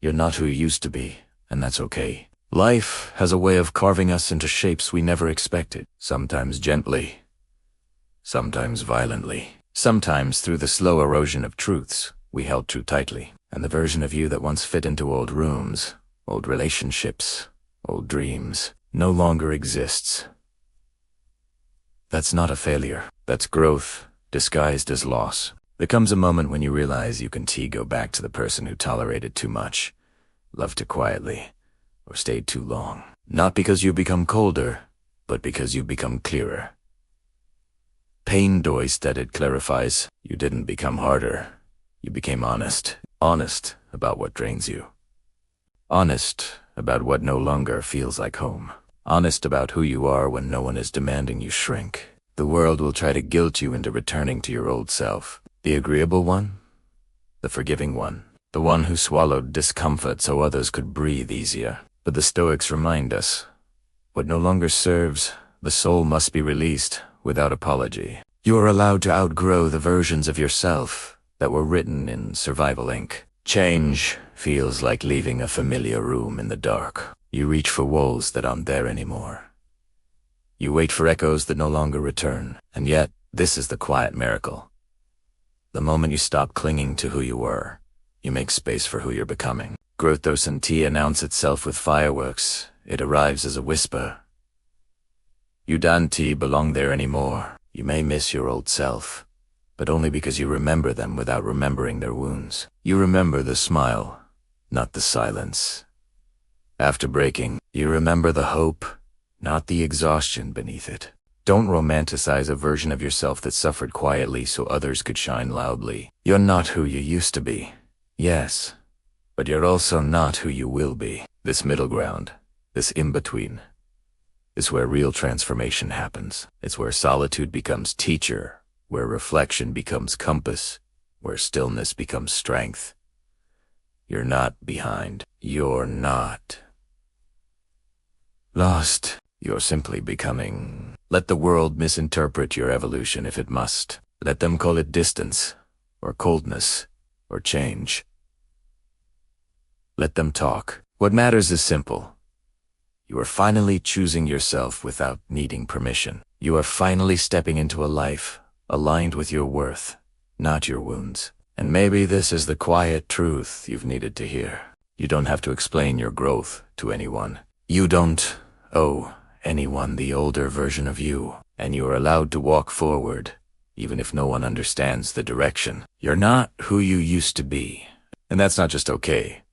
You're not who you used to be, and that's okay. Life has a way of carving us into shapes we never expected, sometimes gently, sometimes violently, sometimes through the slow erosion of truths we held too tightly. And the version of you that once fit into old rooms, old relationships, old dreams, no longer exists. That's not a failure. That's growth, disguised as loss. There comes a moment when you realize you can go back to the person who tolerated too much, loved too quietly, or stayed too long. Not because you become colder, but because you become clearer. Pain Doistedt clarifies, you didn't become harder. You became honest. Honest about what drains you. Honest about what no longer feels like home. Honest about who you are when no one is demanding you shrink. The world will try to guilt you into returning to your old self. The agreeable one, the forgiving one, the one who swallowed discomfort so others could breathe easier. But the Stoics remind us, what no longer serves, the soul must be released without apology. You are allowed to outgrow the versions of yourself that were written in survival ink. Change feels like leaving a familiar room in the dark. You reach for walls that aren't there anymore. You wait for echoes that no longer return. And yet, this is the quiet miracle. The moment you stop clinging to who you were, you make space for who you're becoming. Growth doesn't announce itself with fireworks. It arrives as a whisper. You don't belong there anymore. You may miss your old self, but only because you remember them without remembering their wounds. You remember the smile, not the silence. After breaking, you remember the hope, not the exhaustion beneath it. Don't romanticize a version of yourself that suffered quietly so others could shine loudly. You're not who you used to be. Yes, but you're also not who you will be. This middle ground, this in-between, is where real transformation happens. It's where solitude becomes teacher, where reflection becomes compass, where stillness becomes strength. You're not behind. You're not lost. You're simply becoming. Let the world misinterpret your evolution if it must. Let them call it distance, or coldness, or change. Let them talk. What matters is simple. You are finally choosing yourself without needing permission. You are finally stepping into a life aligned with your worth, not your wounds. And maybe this is the quiet truth you've needed to hear. You don't have to explain your growth to anyone. You don't owe anyone the older version of you, and you are allowed to walk forward, even if no one understands the direction. You're not who you used to be, and that's not just okay.